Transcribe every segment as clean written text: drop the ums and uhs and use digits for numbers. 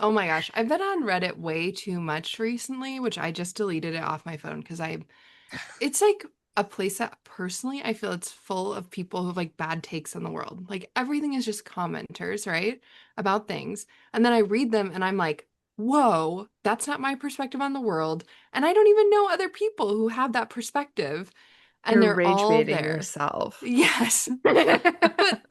Oh my gosh, I've been on Reddit way too much recently, which I just deleted it off my phone because it's like a place that personally I feel it's full of people who have like bad takes on the world. Like everything is just commenters, right? About things. And then I read them and I'm like, whoa, that's not my perspective on the world. And I don't even know other people who have that perspective. And You're they're rage all baiting there. yourself. Yes.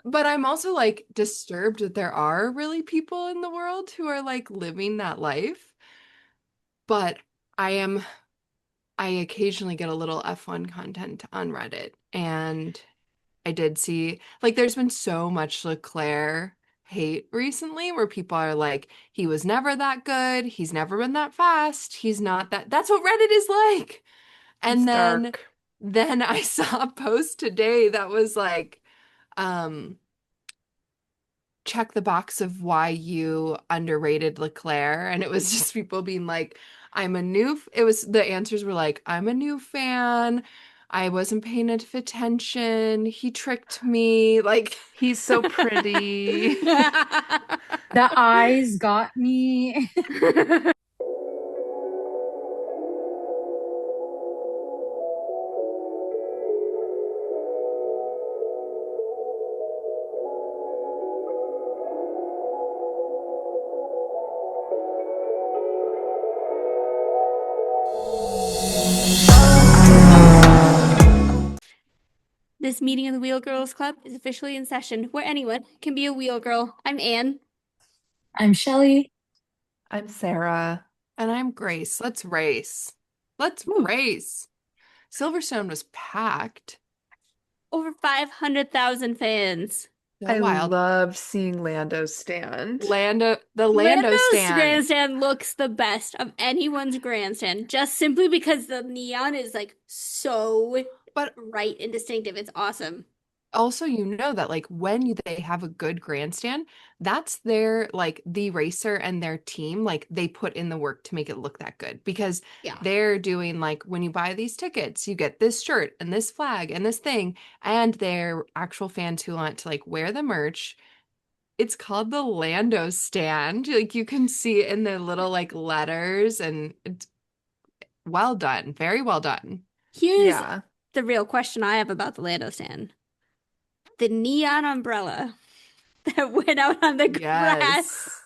But I'm also like disturbed that there are really people in the world who are like living that life. But I am I occasionally get a little F1 content on Reddit, and I did see like there's been so much Leclerc hate recently where people are like, he was never that good, he's never been that fast, he's not that that's what Reddit is like. It's And dark. then I saw a post today that was like, um, check the box of why you underrated Leclerc. And it was just people being like, it was the answers were like, I'm a new fan. I wasn't paying enough attention. He tricked me. Like, He's so pretty. The eyes got me. This meeting of the Wheel Girls Club is officially in session, where anyone can be a wheel girl. I'm Anne. I'm Shelly. I'm Sarah. and I'm Grace. Let's race. Let's Woo. race. Silverstone was packed. Over 500,000 fans. So I wild. love seeing Lando stand. The Lando Lando's stand. grandstand looks the best of anyone's grandstand, just simply because the neon is like so But bright and distinctive. It's awesome. also, you know that like they have a good grandstand, that's their like the racer and their team, like they put in the work to make it look that good because Yeah. they're doing like when you buy these tickets, you get this shirt and this flag and this thing, and they're actual fans who want to like wear the merch. It's called the Lando stand. Like you can see it in the little like letters, and it's well done, very well done. Here's Yeah. the real question I have about the Lando stand. The neon umbrella that went out on the grass. Yes,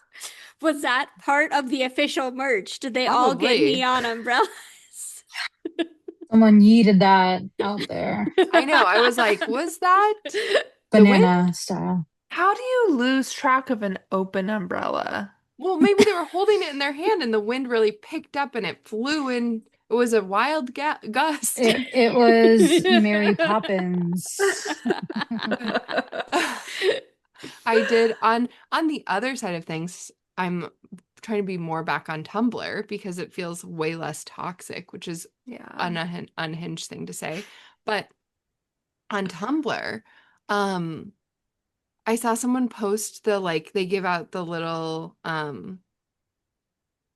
Was that part of the official merch? Did they all get probably. neon umbrellas? Someone yeeted that out there. I know. I was like, was that the wind? Banana style. How do you lose track of an open umbrella? Well, maybe they were holding it in their hand and the wind really picked up and it flew in. It was a wild ga gust. It was Mary Poppins. I did on the other side of things, I'm trying to be more back on Tumblr because it feels way less toxic, which is Yeah. an unhinged thing to say. But on Tumblr, um, I saw someone post the like they give out the little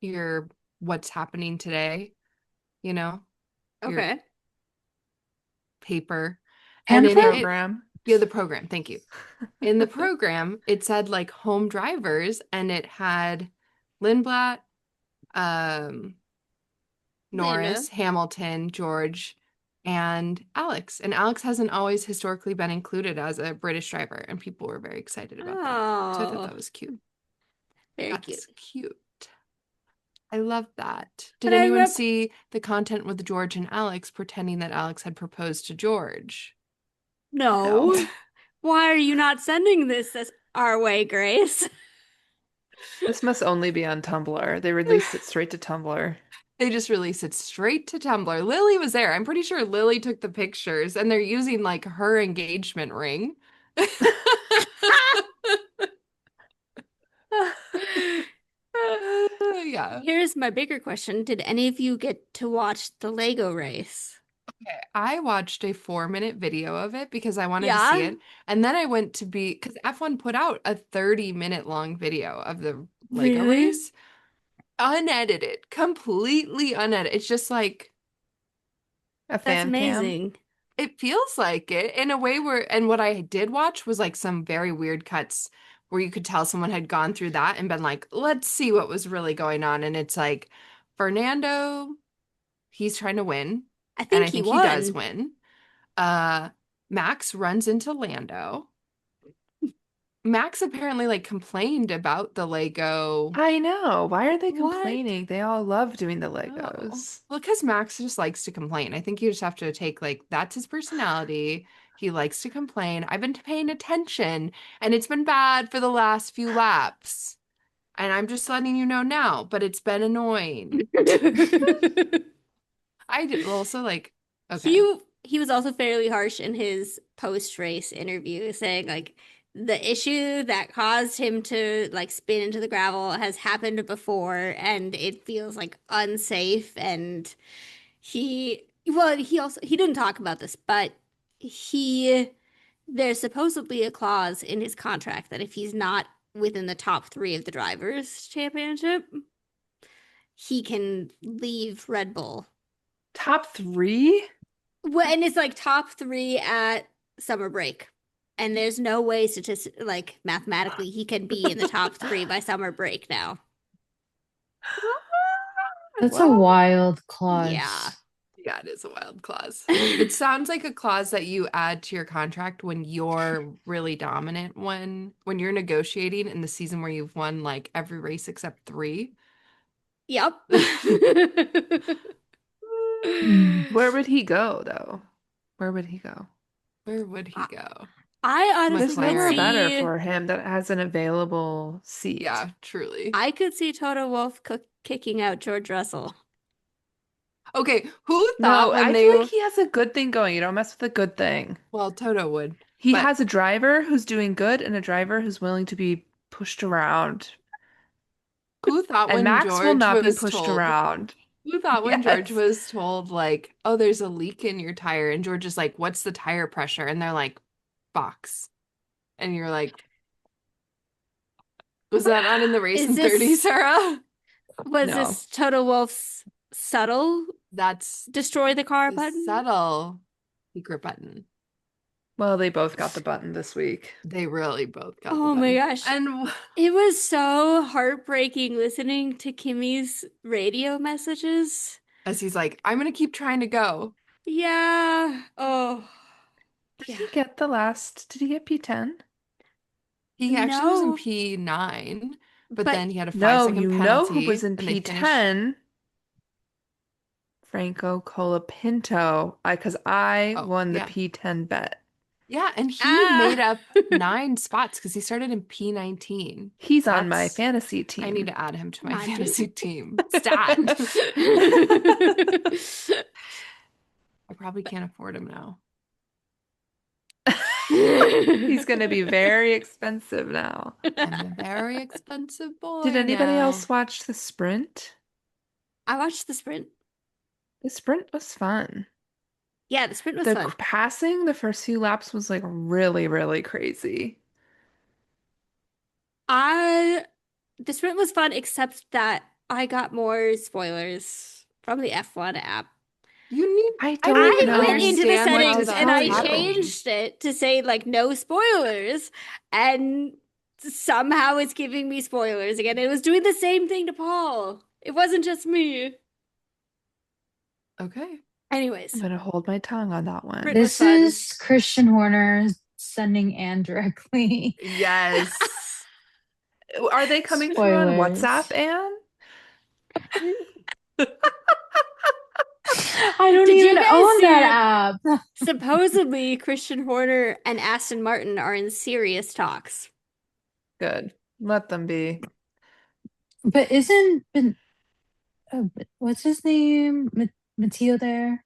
your what's happening today, you know, your Okay. paper. And in Pamphlet? it, Program. yeah, the program, thank you. In the program, it said like home drivers and it had Lindblad, um, Lando. Norris, Hamilton, George, and Alex. And Alex hasn't always historically been included as a British driver, and people were very excited about that. So I thought Oh, that was cute. very cute. That's cute. I love that. Did But I anyone remember, see the content with George and Alex pretending that Alex had proposed to George? No. no. Why are you not sending this our way, Grace? This must only be on Tumblr. They released it straight to Tumblr. They just released it straight to Tumblr. Lily was there. I'm pretty sure Lily took the pictures and they're using like her engagement ring. Yeah. Here's my bigger question. Did any of you get to watch the Lego race? Okay. I watched a 4-minute video of it because I wanted to see Yeah? it. And then I went to be because F1 put out a 30-minute long video of the Lego Really? race, unedited, completely unedited. It's just like A That's fan cam. amazing. it feels like it in a way where, and what I did watch was like some very weird cuts where you could tell someone had gone through that and been like, let's see what was really going on. And it's like Fernando, he's trying to win, I and think I he think he does won. win. Uh, Max runs into Lando. Max apparently like complained about the Lego. I know. Why are they What? complaining? They all love doing the Oh, Legos. well, because Max just likes to complain. I think you just have to take like that's his personality. He likes to complain. I've been paying attention, and it's been bad for the last few laps. And I'm just letting you know now, but it's been annoying. I did also like, okay. He was also fairly harsh in his post-race interview, saying like the issue that caused him to like spin into the gravel has happened before and it feels like unsafe. And he didn't talk about this, but he there's supposedly a clause in his contract that if he's not within the top three of the drivers' championship, he can leave Red Bull. Top three? Well, and it's like top three at summer break. And there's no way like mathematically he can be in the top three by summer break now. That's a Well, wild Yeah. clause. Yeah, it is a wild clause. It sounds like a clause that you add to your contract when you're really dominant, when you're negotiating in the season where you've won like every race except three. Yep. Mm. where would he go, though? Where would he go? Where would he go? I honestly There's could nowhere better McLaren. see for him that has an available seat. Yeah, truly. I could see Toto Wolff kicking out George Russell. Okay, who thought No, when I they feel like were, he has a good thing going. You don't mess with a good thing. well, Toto would, He but has a driver who's doing good and a driver who's willing to be pushed around. who thought And when Max will George not be was pushed told, around. who thought when George Yes. was told, like, oh, there's a leak in your tire, and George is like, what's the tire pressure? And they're like, box. And you're like, was that not in the race Is in 30, this Sarah? was No. this Toto Wolff's subtle That's destroy the car the button? subtle secret button. Well, they both got the button this week. They really both got the Oh my button. gosh. And It was so heartbreaking listening to Kimmy's radio messages. as he's like, I'm gonna keep trying to go. Yeah. Oh, Did yeah. he get the last? Did he get P10? He actually was in No, P9, but but then he had a five No, second you know who was penalty in and they finished. P10? Franco Colapinto. Because I Oh, won the yeah. P10 bet. Yeah, and he made ah, up 9 spots because he started in P19. He's on my That's fantasy I need team. to add him to my mine too. fantasy team. Stat. I probably can't afford him now. He's going to be very expensive now. I'm a very expensive Did boy anybody now. else watch the sprint? I watched the sprint. The sprint was fun. Yeah, the sprint was The fun. passing, the first few laps was like really, really crazy. I the sprint was fun, except that I got more spoilers from the F1 app. I I don't need to I went know into the understand how what settings is and that's I happening. changed it to say like no spoilers, and somehow it's giving me spoilers again. It was doing the same thing to Paul. It wasn't just me. Okay. I'm Anyways, gonna hold my tongue on that one. sprint was This fun. is Christian Horner sending Anne directly Yes. Are they coming through on WhatsApp, spoilers. Anne? I don't Did even you guys own see that app. supposedly Christian Horner and Aston Martin are in serious talks? Good. Let them be. But isn't what's his name? Matteo there?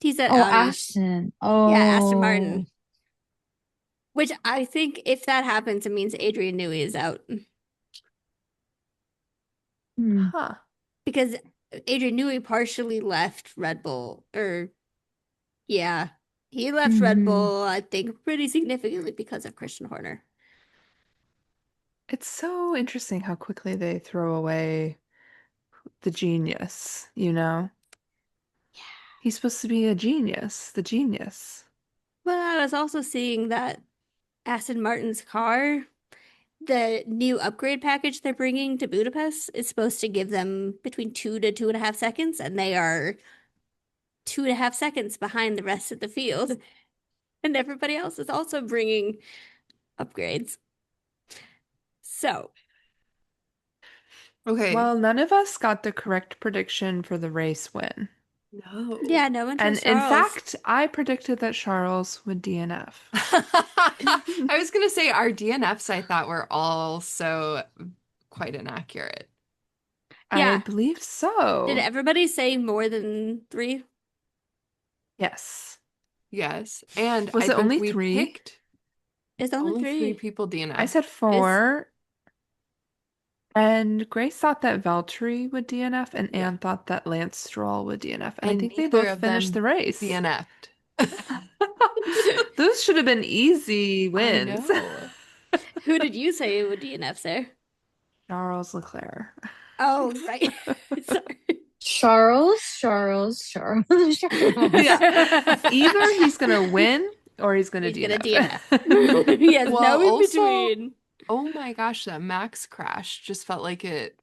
He's at Oh, Audi. Ashton. Yeah, Aston Oh, Martin. Which I think if that happens, it means Adrian Newey is out. hmm. Huh. Because Adrian Newey partially left Red Bull, or yeah, he left Red Hmm. Bull, I think, pretty significantly because of Christian Horner. It's so interesting how quickly they throw away the genius, you know? Yeah. He's supposed to be a genius, the genius. But I was also seeing that Aston Martin's car the new upgrade package they're bringing to Budapest is supposed to give them between 2 to 2.5 seconds, and they are 2.5 seconds behind the rest of the field. And everybody else is also bringing upgrades. So, Okay. Well, none of us got the correct prediction for the race win. No. yeah, no one And trusts in Charles. fact, I predicted that Charles would DNF. I was gonna say our DNFs I thought were also quite inaccurate. I Yeah. believe Did so. everybody say more than 3? Yes. Yes. And Was I it think only we 3? picked It's only only 3 3. people I DNF. said 4. And Grace thought that Valtteri would DNF, and Yeah. Anne thought that Lance Stroll would DNF. And I And think they neither both of finished them the race. DNF'd. Those should have been easy I wins. know. Who did you say would DNF there? Charles Leclerc. Oh, right. Sorry. Charles. Yeah. Either he's gonna win or he's gonna He's gonna DNF. DNF. He has Well, no in also, between. oh my gosh, that Max crash just felt like it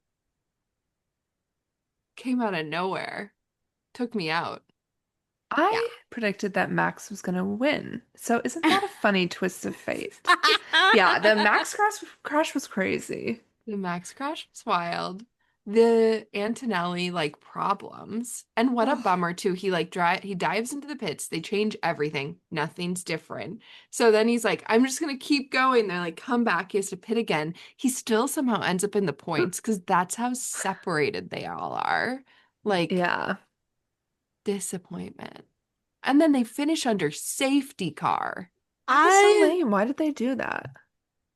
came out of nowhere. Took me out. I predicted that Max was gonna win. So isn't that a funny twist of fate? Yeah, the Max crash was crazy. The Max crash was wild. The Antonelli like problems. And what a Ugh. bummer too. He dives into the pits. They change everything. Nothing's different. So then he's like, I'm just gonna keep going. They're like, come back. He has to pit again. He still somehow ends up in the points because that's how separated they all are. Like Yeah. disappointment. And then they finish under safety car. That was so I lame. Why did they do that?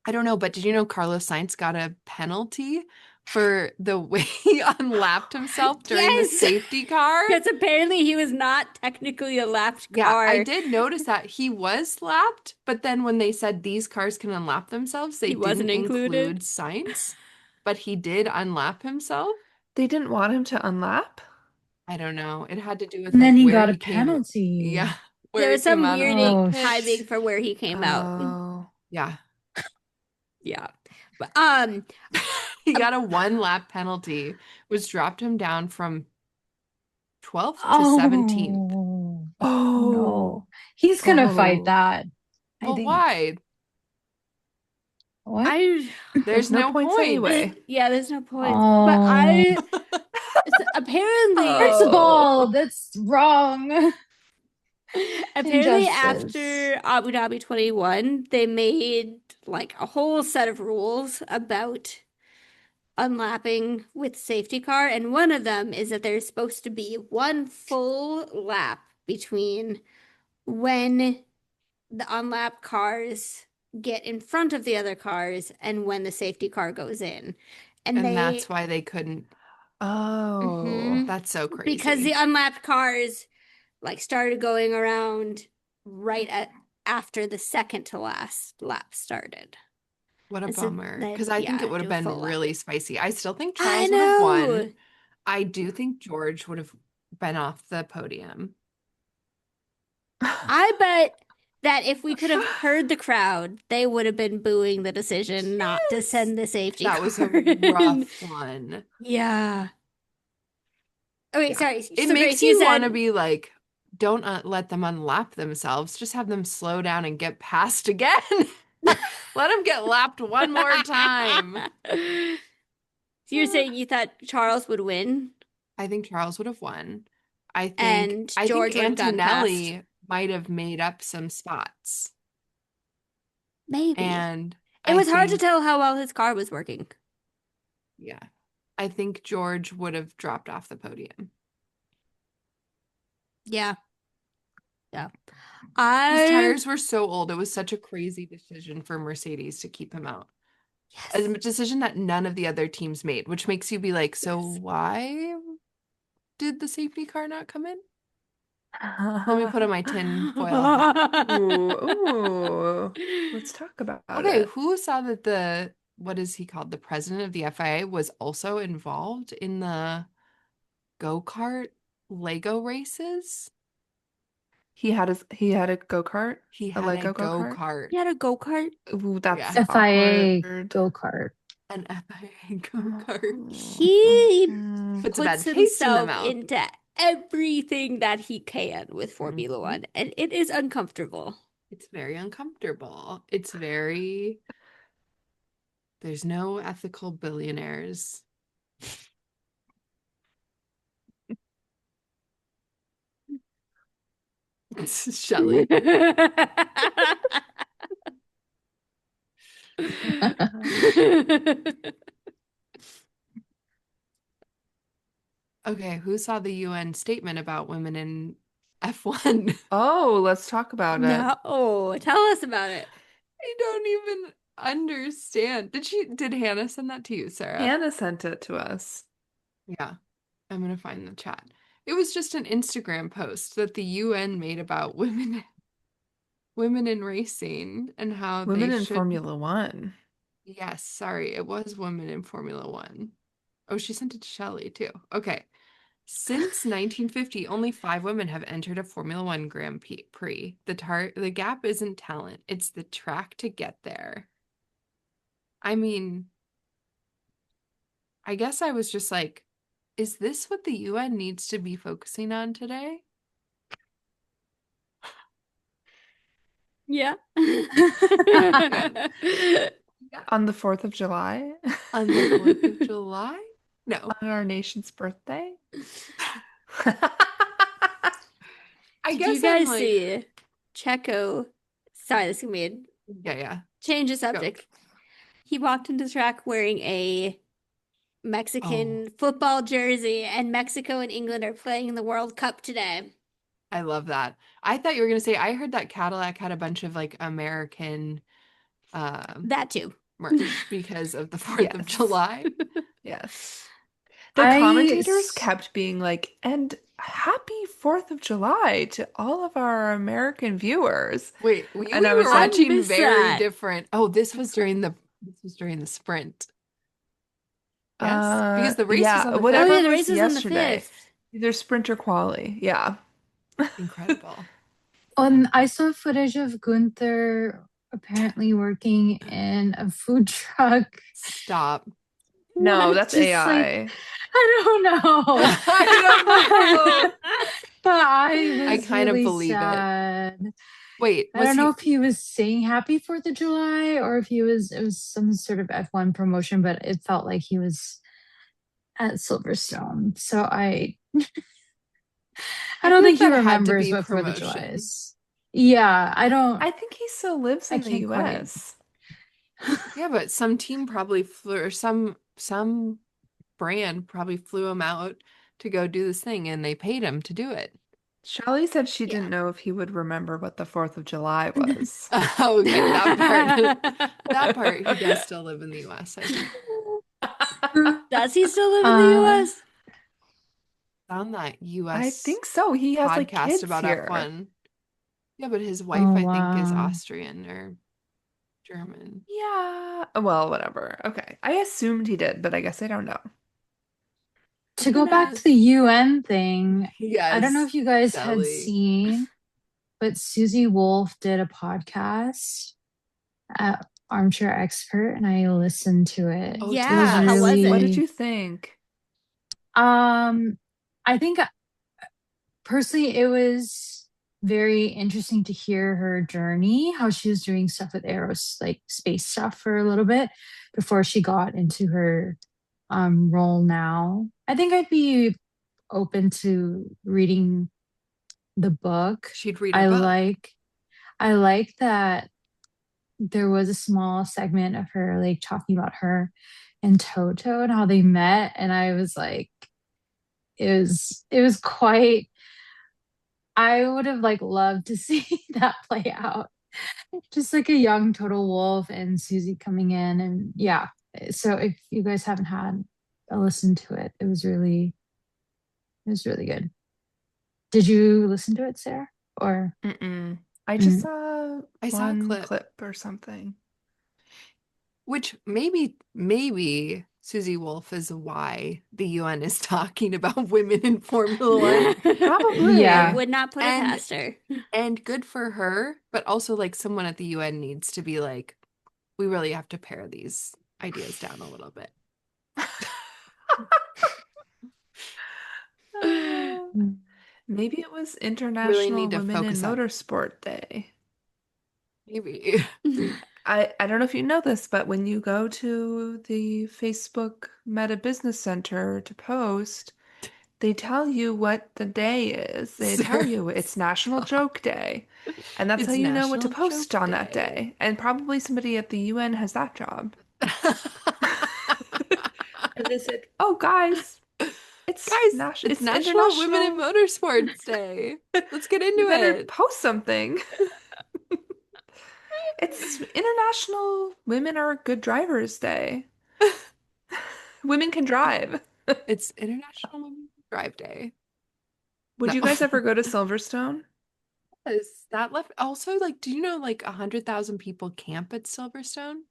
I don't know, but did you know Carlos Sainz got a penalty for the way he unlapped himself during the Yes! safety car? because apparently he was not technically a lapped Yeah, I car. did notice that he was lapped, but then when they said these cars can unlap themselves, they He wasn't didn't included. include Sainz, but he did unlap himself. They didn't want him to unlap? I don't know. It had to do with And then like he where got he a came. penalty. Yeah, There where was he came some out of weird the Oh, pit. timing for where he came out. Oh. Yeah, Yeah. But he got a 1 lap penalty, which dropped him down from 12th to 17th. Oh, Oh. no. He's gonna fight Oh. that. I Well, think. why? What? There's no points points. anyway. Yeah, there's no points. But Oh. apparently First of Oh. all, that's wrong. apparently Injustice. after Abu Dhabi 21, they made like a whole set of rules about unlapping with safety car, and one of them is that there's supposed to be one full lap between when the unlapped cars get in front of the other cars and when the safety car goes in. And that's why they couldn't. Oh. Mhm. That's so crazy. Because the unlapped cars like started going around after the second to last lap started. What a And so bummer. they- Because I think yeah, it would have do a been full lap. really spicy. I still think I Charles would have won. know. I do think George would have been off the podium. I bet that if we could have heard the crowd, they would have been booing the decision not to send the safety That car was a in. rough one. Yeah. Okay, Yeah. sorry. It So makes Grace, you you want to said be like, don't let them unlap themselves. Just have them slow down and get past again. Let them get lapped one more time. So you're saying you thought Charles would win? I think Charles would have won. I And think George would have gotten Antonelli might have made up some spots. Maybe. And It was hard to think, tell how well his car was working. yeah. I think George would have dropped off the podium. Yeah. Yeah. His tires were so old. It was such a crazy decision for Mercedes to keep him out. Yes. A decision that none of the other teams made, which makes you be like, so Yes. why did the safety car not come in? Let me put on my tin foil hat. Ooh. Let's talk about Okay, it. who saw that what is he called? The president of the FIA was also involved in the go-kart Lego races? He had a go-kart, He a had a Lego go-kart. go-kart. He had a go-kart. Ooh, that's Yeah. FIA awkward. go-kart. An FIA go-kart. He Mhm. Puts a puts bad taste in the himself mouth. into everything that he can with Formula Mhm. One, and it is uncomfortable. It's very uncomfortable. There's no ethical billionaires. It's Shelley. Okay, who saw the UN statement about women in F1? Oh, let's talk about it. No, tell us about it. I don't even understand. Did Hannah send that to you, Sarah? Hannah sent it to us. Yeah, I'm gonna find the chat. It was just an Instagram post that the UN made about women in racing and how they Women in should. Formula One. Yes, sorry, it was women in Formula One. Oh, she sent it to Shelley too. Okay. Since 1950, only 5 women have entered a Formula One Grand Prix. The gap isn't talent, it's the track to get there. I mean, I guess I was just like, is this what the UN needs to be focusing on today? Yeah. Yeah. On the 4th of July? On the 4th of July? No. On our nation's birthday? I Did you guess I'm guys like, see Checo? Sorry, this can be a yeah. change of subject. He walked into the track wearing a Mexican football jersey, and Mexico and England are playing in the World Cup today. I love that. I thought you were gonna say, I heard that Cadillac had a bunch of like American That too. merch because of the 4th of Yes. July. Yes. The I commentators kept being like, and happy 4th of July to all of our American viewers. Wait, we And I were was like, watching missed very that. different. Oh, this was during the sprint. Yes, because the race was on yeah, the whatever Oh yeah, it the was race was on the yesterday. 5th. Either sprint or quali. Yeah. 5th. Incredible. I saw footage of Gunther apparently working in a food truck. Stop. No, that's Just like, AI. I don't know. I don't know. But I I was kind of really believe it. sad. Wait, I don't know if he was saying happy 4th of July or if it was some sort of F1 promotion, but it felt like he was at Silverstone. So I I don't feel like think he that had to remembers be what 4th of July promotion. is. Yeah, I think he still lives I in the can't quite. US. Yeah, but some team probably flew, or some brand probably flew him out to go do this thing, and they paid him to do it. Shelley said she Yeah. didn't know if he would remember what the 4th of July was. Okay, that part, he does still live in the US, I think. Does he still live in the US? On that I US think so. He has like podcast kids about here. F1. Yeah, but his wife, Oh I think, is wow. Austrian or German. Yeah. Well, whatever. Okay. I assumed he did, but I guess I don't know. To go back to the UN thing, I don't know Yes, if you guys had Shelley. seen, but Susie Wolf did a podcast at Armchair Expert, and I listened to it. Oh, It tell was Yeah, how was us. What it? did really, you think? I think personally, it was very interesting to hear her journey, how she was doing stuff with like space stuff for a little bit before she got into her role now. I think I'd be open to reading the book. She'd read her I book. like I like that there was a small segment of her like talking about her and Toto and how they met, and I was like, it was quite. I would have like loved to see that play out. Just like a young Total Wolf and Susie coming in, and yeah. So if you guys haven't had a listen to it, it was really good. Did you listen to it, Sarah? Or Mm-mm. I just mm, saw I saw a one clip, clip or something. which maybe Susie Wolf is why the UN is talking about women in Formula One. I Probably. Yeah. would not put it And past her. and good for her, but also like someone at the UN needs to be like, we really have to pare these ideas down a little bit. Maybe it was Really International need to Women in focus on Motorsport Day. maybe. I don't know if you know this, but when you go to the Facebook Meta Business Center to post, they tell you what the day is. They tell Sir, you it's National stop. Joke Day. And that's how It's you know what to National post Joke on that Day. day. And probably somebody at the UN has that job. And they said, "Oh, guys, Guys, it's It's National Women in International. Motorsports Day. Let's get You into better it. post something. It's International Women Are Good Drivers Day. Women can drive." It's International Women Drive Day. Would No. you guys ever go to Silverstone? Is that left? Also, like, do you know like 100,000 people camp at Silverstone?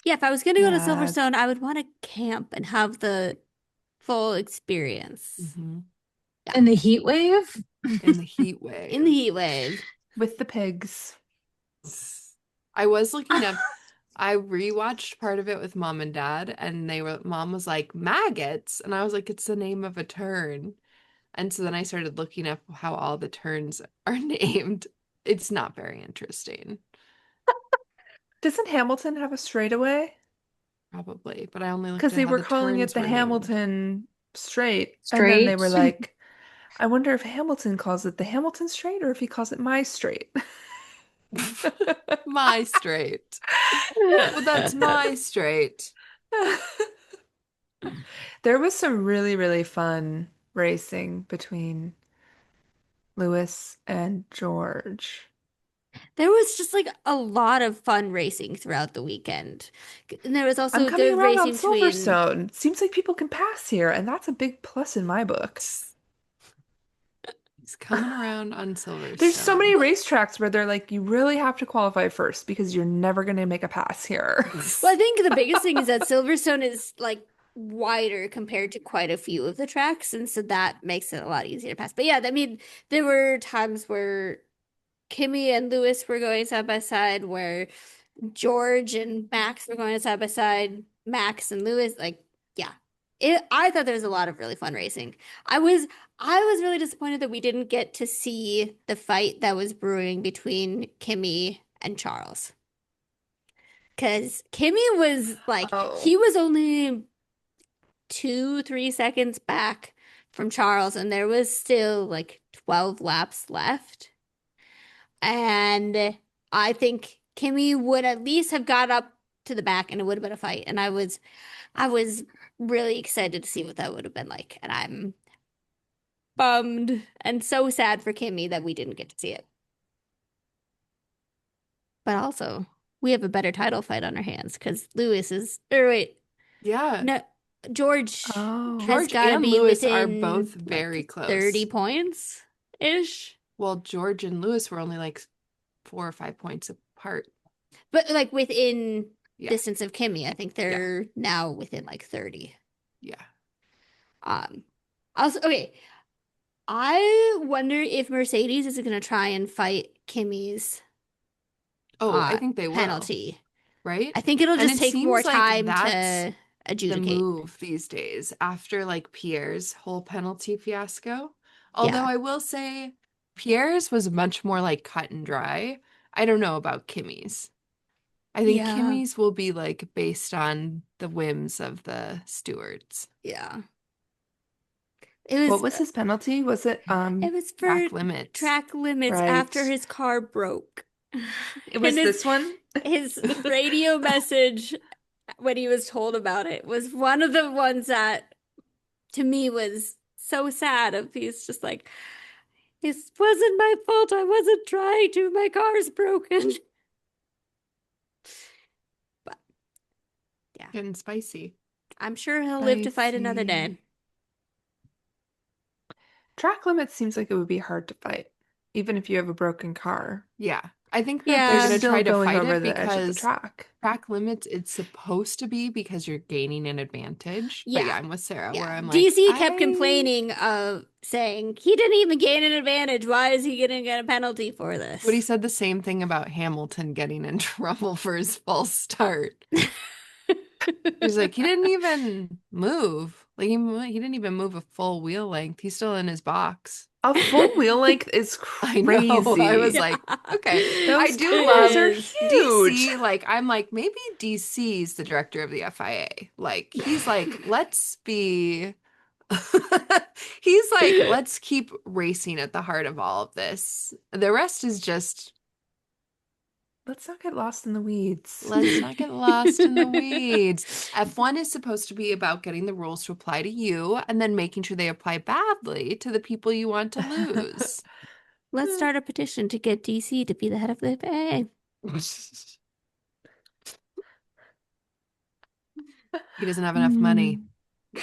Yeah, if I was gonna go to Yeah. Silverstone, I would want to camp and have the full experience. Mm-hmm. Yeah, In the heat wave? In the heat in the wave. heat wave. With the pigs. I was looking up, I rewatched part of it with mom and dad, and mom was like, maggots. And I was like, it's the name of a turn. And so then I started looking up how all the turns are named. It's not very interesting, Doesn't Hamilton have a straightaway? probably, but I only looked Because at they how were the calling it turns the were named. Hamilton Straight. And then they Straight? were like, I wonder if Hamilton calls it the Hamilton Straight or if he calls it my straight. My straight. Well, that's my straight. There was some really, really fun racing between Lewis and George. There was just like a lot of fun racing throughout the weekend. And there was I'm also coming the around on racing between, Silverstone. Seems like people can pass here, and that's a big plus in my book. He's coming around on There's so Silverstone. many racetracks where they're like, you really have to qualify first because you're never going to make a pass here. well, I think the biggest thing is that Silverstone is like wider compared to quite a few of the tracks, and so that makes it a lot easier to pass. But yeah, I mean, there were times where Kimmy and Lewis were going side by side, where George and Max were going side by side, Max and Lewis, like, yeah. I thought there was a lot of really fun racing. I was really disappointed that we didn't get to see the fight that was brewing between Kimmy and Charles. Because Kimmy was like, Oh. he was only 2, 3 seconds back from Charles, and there was still like 12 laps left. And I think Kimmy would at least have got up to the back and it would have been a fight. And I was really excited to see what that would have been like. And I'm bummed and so sad for Kimmy that we didn't get to see it. But also, we have a better title fight on our hands because Lewis is, or wait, Yeah. no, George Oh. has George got to and be Lewis are both within very like 30 close. points ish. Well, George and Lewis were only like 4 or 5 points apart. But like within Yeah. distance of Kimmy, I think Yeah. they're now within like 30. Yeah. Um, also, okay, I wonder if Mercedes is going to try and fight Kimmy's Oh, I think they will, penalty. right? I think it'll And just it take more seems like time that's to the adjudicate. move these days after like Pierre's whole penalty fiasco. Although Yeah. I will say Pierre's was much more like cut and dry. I don't know about Kimmy's. I think Yeah. Kimmy's will be like based on the whims of the stewards. Yeah. It What was was his penalty? Was it it was for Track limits. track limits after right? his car broke. It And was this one? his radio message when he was told about it was one of the ones that to me was so sad of he's just like it wasn't my fault. I wasn't trying to. My car's broken. But yeah, Getting spicy. I'm sure he'll live to fight another Spicy. day. Track limits seems like it would be hard to fight, even if you have a broken car. Yeah. I think that they're They're gonna Yeah. still try to going fight over it the edge of the because track. track limits, it's supposed to be because you're gaining an advantage. But Yeah. yeah, I'm with Sarah where Yeah. I'm like, DC kept complaining of saying he didn't even gain an advantage. Why is he gonna get a penalty for But he this? said the same thing about Hamilton getting in trouble for his false start. He's like, he didn't even move. Like he didn't even move a full wheel length. He's still in his box. A full wheel length is I know. I was crazy. like, okay. I Those do tires love are It huge. DC. Like, I'm like, maybe DC's the director of the FIA. Like, he's like, let's be. He's like, is. let's keep racing at the heart of all of this. The rest is just, Let's not get lost in the weeds. let's not get lost in the weeds. F1 is supposed to be about getting the rules to apply to you and then making sure they apply badly to the people you want to lose. Let's start a petition to get DC to be the head of the FAA. He doesn't have enough money. Hmm.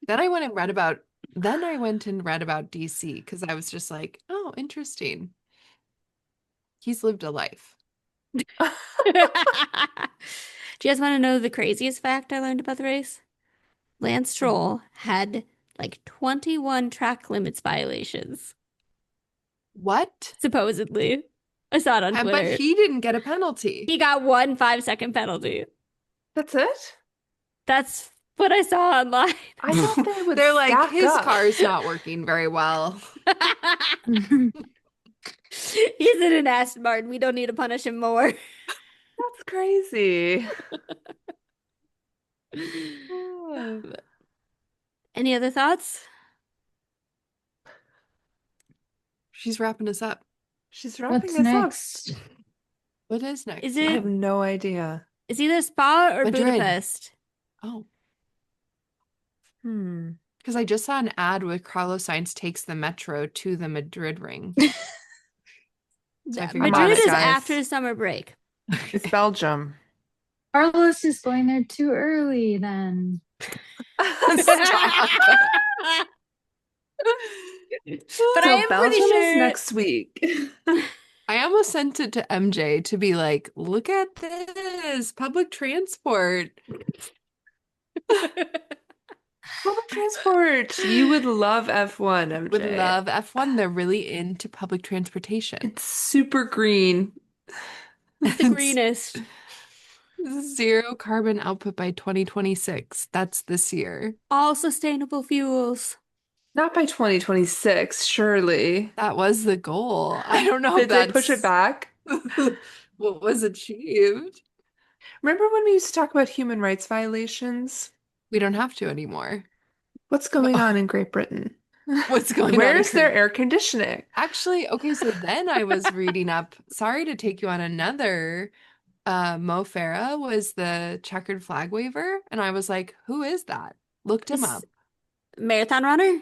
Then I went and read about then I went and read about DC because I was just like, oh, interesting. He's lived a life. Do you guys want to know the craziest fact I learned about the race? Lance Stroll had like 21 track limits violations, What? supposedly. I saw it on But Twitter. he didn't get a penalty. He got one 5-second penalty. That's it? That's what I saw online. I thought they would They're like, stack his up. car's not working very well. He's in an Aston Martin. We don't need to punish him more. That's crazy. Any other thoughts? She's wrapping us up. She's wrapping What's us up. next? What is next? Is I it have no idea. is either Spa or Madrid. Budapest? Oh, Hmm. because I just saw an ad where Carlos Sainz takes the metro to the Madrid ring. So I figured I'm on Madrid it, is guys. after summer break. It's Belgium. Carlos is going there too early then. Stop. But So I am Belgium pretty is sure next week. I almost sent it to MJ to be like, look at this public transport. Public transport. You would love F1, MJ. Would love F1. They're really into public transportation. It's super green. the greenest. Zero carbon output by 2026. That's this year. All sustainable fuels. Not by 2026, surely. That was the goal. I don't know Did if they push it back? what was achieved. Remember when we used to talk about human rights violations? We don't have to anymore. What's going on in Great Britain? What's going on? Where's their air conditioning? Actually, okay, so then I was reading up. Sorry to take you on another. Mo Farah was the checkered flag waver, and I was like, who is that? Looked him up. Marathon runner?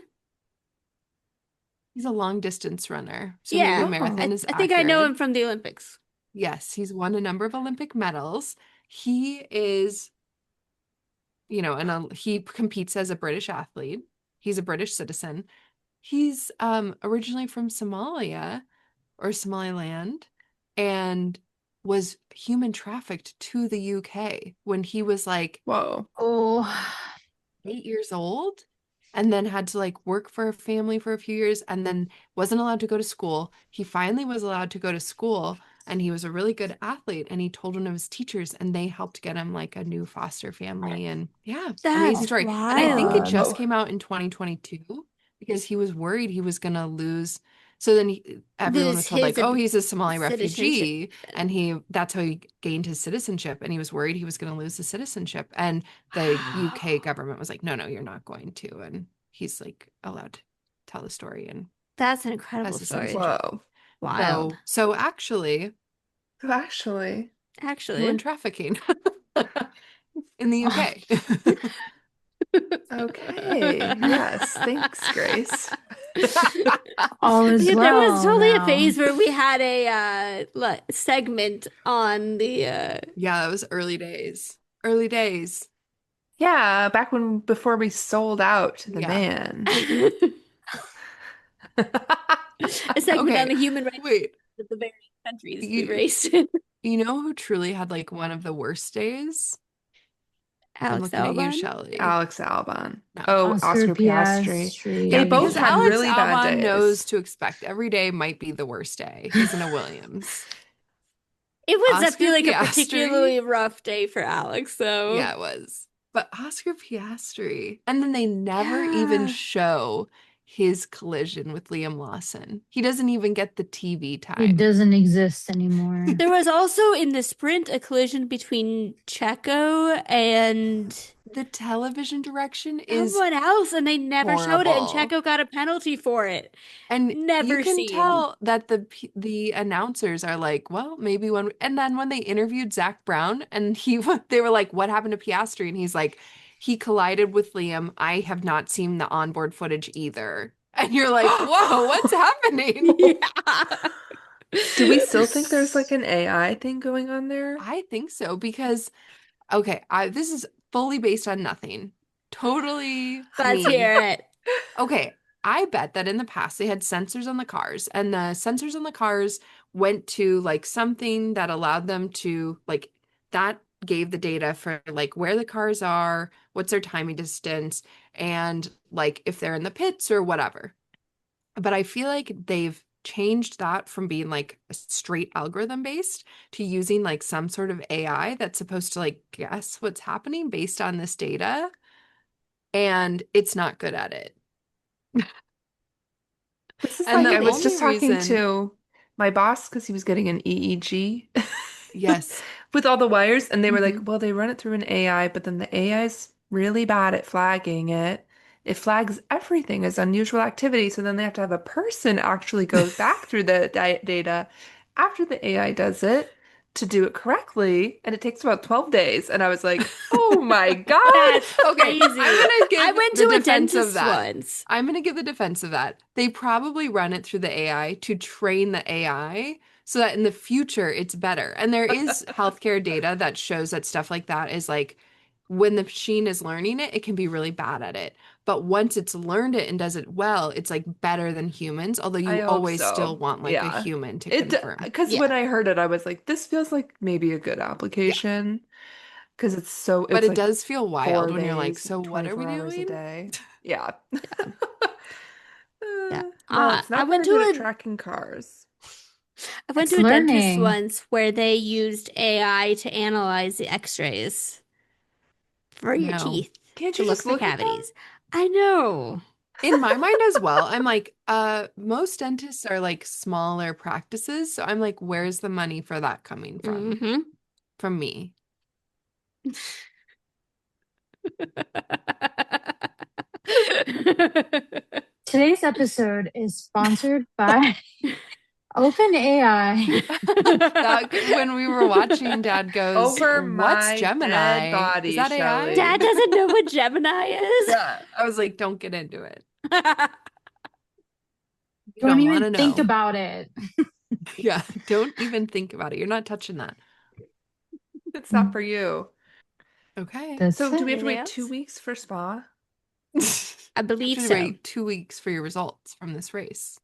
He's a long distance runner. So Yeah. maybe marathon is I think I know accurate. him from the Olympics. Yes, he's won a number of Olympic medals. He is, and he competes as a British athlete. He's a British citizen. He's originally from Somalia or Somaliland and was human trafficked to the UK when he was like Whoa. Oh, 8 years old and then had to like work for a family for a few years and then wasn't allowed to go to school. He finally was allowed to go to school and he was a really good athlete and he told one of his teachers and they helped get him like a new foster family and yeah, amazing That's story. And I think it wild. just Wow. came out in 2022 because he was worried he was going to lose. So then everyone was told like, oh, he's a Somali refugee and that's how he gained his citizenship and he was worried he was going to lose his citizenship and the UK government was like, no, you're not going to. And he's like allowed to tell the story and That's an incredible As a story. citizen. Whoa. Wild. so actually Actually, Actually, human trafficking in the UK. okay. Yes. Thanks, Grace. all is yeah, well there was totally now. a phase where we had a segment on the Yeah, that was early days. Early days. Yeah, back before we sold out to the Yeah. man. a segment on Okay, the human rights wait. at the very countries we You, raced in. you know who truly had like one of the worst days? I'm Alex looking at you, Albon. Shelley. Alex Albon. No. Oh, Oscar Oscar Piastri. Piastri. They Yeah, both because had Alex really bad Albon knows days. to expect every day might be the worst day. He's in a Williams. It was, I Oscar feel like, a Piastri. particularly rough day for Alex, Yeah, though. it was. But Oscar Piastri. And then they never even Yeah. show his collision with Liam Lawson. He doesn't even get the TV It time. doesn't exist anymore. There was also in the sprint a collision between Checo and The television direction is someone else, and they never showed it, and horrible. Checo got a penalty for it. And you Never can seen. tell that the announcers are like, well, maybe when, and then when they interviewed Zach Brown and they were like, what happened to Piastri? And he's like, he collided with Liam. I have not seen the onboard footage either. And you're like, whoa, what's happening? Yeah. Do we still think there's like an AI thing going on there? I think so because okay, this is fully based on nothing. Totally Let's me. hear it. Okay, I bet that in the past they had sensors on the cars, and the sensors on the cars went to like something that allowed them to like that gave the data for like where the cars are, what's their timing distance, and like if they're in the pits or whatever. But I feel like they've changed that from being like a straight algorithm based to using like some sort of AI that's supposed to like guess what's happening based on this data, and it's not good at it. This is And like the I was only just talking reason, to my boss because he was getting an EEG yes. with all the wires, and they were like, Mhm. well, they run it through an AI, but then the AI is really bad at flagging it. It flags everything as unusual activity, so then they have to have a person actually go back through the data after the AI does it to do it correctly, and it takes about 12 days. And I was like, oh my God. That's Okay, crazy. I'm gonna I give went the to a defense of dentist that. once. I'm gonna give the defense of that. They probably run it through the AI to train the AI so that in the future it's better. And there is healthcare data that shows that stuff like that is like when the machine is learning it, it can be really bad at it. But once it's learned it and does it well, it's like better than humans, although I you hope always still so. want like a Yeah. human to It confirm. because Yeah. when I heard it, I was like, this feels like maybe a good Yeah. application because But it's it like does feel wild four when you're like, days, so what are we 24 hours a doing? day. Yeah. Yeah. Yeah. Well, it's I not went very to good at a tracking cars. I went It's to a dentist learning. once where they used AI to analyze the x-rays for your No. teeth Can't to you look just for look at them? cavities. I know. In my mind as well, I'm like, most dentists are like smaller practices. So I'm like, where's the money for that coming from? Hmm. From me. Today's episode is sponsored by OpenAI. That when we were watching, Dad goes, Over "What's my dead Gemini? Is body, that AI?" Dad Shelley. doesn't know what Gemini is. Yeah. I was like, don't get into it. You Don't don't want even to think know. about it. Yeah, don't even think about it. You're not touching that. It's not for you. Okay. That's So do we it. have to Anything wait two else? weeks for spa? You I have believe to so. wait 2 weeks for your results from this race.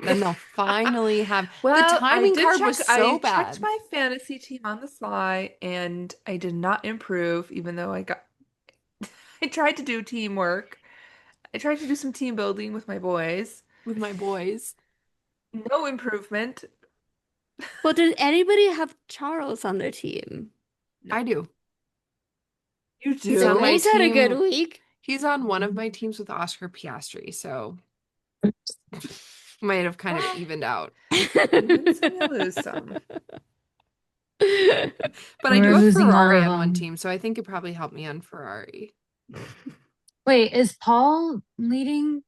Then they'll finally have the Well, timing card was I so checked bad. my fantasy team on the sly and I did not improve, even though I tried to do teamwork. I tried to do some team building with my boys. With my boys. No improvement. Well, does anybody have Charles on their team? No. I do. You He's on So my do? he's had a good team. week. He's on one of my teams with Oscar Piastri, so might have kind of Well, evened out. you win some, you lose some. But I do We're have losing all Ferrari of on one them. team, so I think it probably helped me on Ferrari. Wait, is Paul leading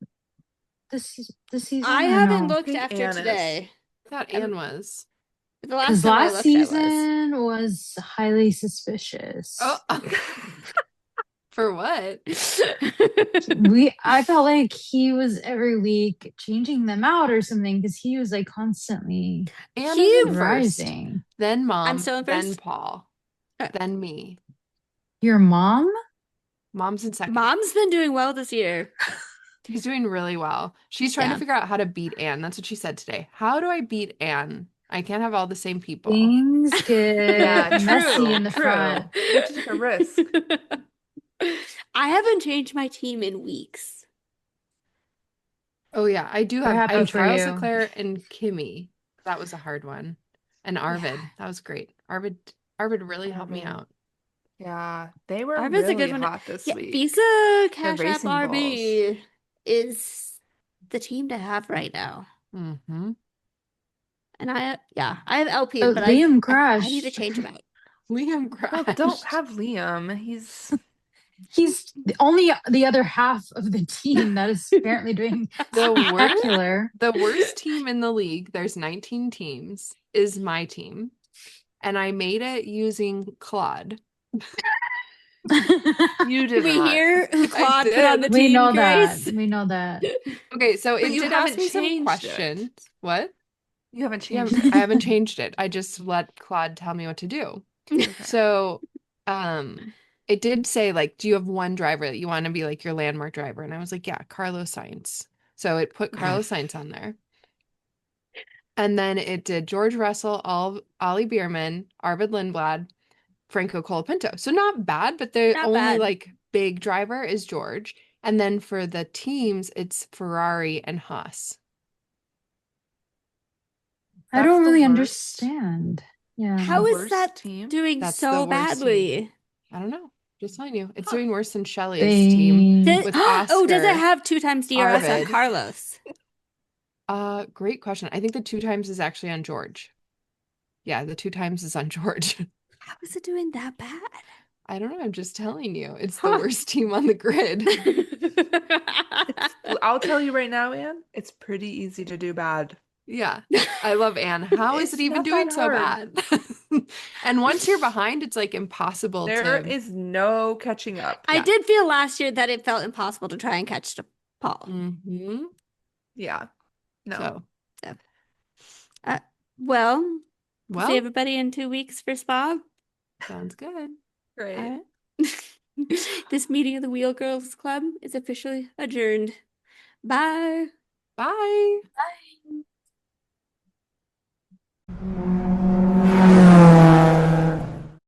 this season I or haven't no? I looked think after Anne is. today. I thought I'm, Anne was. the last Because time I last looked, I was. season was highly Oh, suspicious. for what? I felt like he was every week changing them out or something because he was like constantly Anne is He, in first, rising. then I'm mom, still in then first. Paul, Uh, then me. Your mom? Mom's in second. Mom's been doing well this year. He's doing really well. She's trying to Yeah. figure out how to beat Anne. That's what she said today. How do I beat Anne I can't have all the same people. Things Yeah, get messy in true, the true. front. You have to take a risk. I haven't changed my team in weeks. Oh yeah, I do We're I happy have for Charles you. Leclerc and Kimmy. That was a hard one. And Yeah. Arvid. That was great. Arvid really helped me Arvid. out. Yeah, they were Arvid's a really good one. hot this Yeah, week. Visa The Cash App Racing Bulls. RB is the team to have right now. Mm-hmm. And I have LP, But but Liam I need to crashed. change him out. Liam Well, don't crashed. have Liam. He's He's only the other half of the team that is apparently doing The worst spectacular. the worst team in the league, there's 19 teams, is my team. And I made it using Claude. you did We not. hear who I Claude put on did. the We team, know that. Grace. We know that. Okay, so But it you did ask haven't me some changed it. questions. What? You haven't Yeah, changed it. I haven't changed it. I just let Claude tell me what to do. Okay. So, it did say like, do you have one driver that you want to be like your landmark driver? And I was like, yeah, Carlos Sainz. So it put Carlos Sainz on there. And then it did George Russell, Ollie Bierman, Arvid Lindblad, Franco Colapinto. So not bad, but the Not only bad. like big driver is George. And then for the teams, it's Ferrari and Haas. I That's don't the really worst. understand. Yeah. The How is worst that team. doing That's the so worst team. badly? I don't know. Just telling you. It's Huh. doing worse than Shelley's team They with Oh, does it Oscar, have 2 times DRS on Arvid. Carlos? Great question. I think the 2 times is actually on George. Yeah, the 2 times is on George. How is it doing that bad? I don't know. I'm just telling you. It's the Huh. worst team on the grid. I'll tell you right now, Anne, it's pretty easy to do bad. Yeah. I love Anne. How is it It's even not that doing so hard. bad? And once you're behind, it's like impossible There to. is no catching up. I Yeah. did feel last year that it felt impossible to try and catch Paul. Mm-hmm. Yeah. No. So, Uh, well, see well, everybody in 2 weeks for Spa. sounds good. Great. All right. This meeting of the Wheel Girls Club is officially adjourned. Bye. Bye. Bye.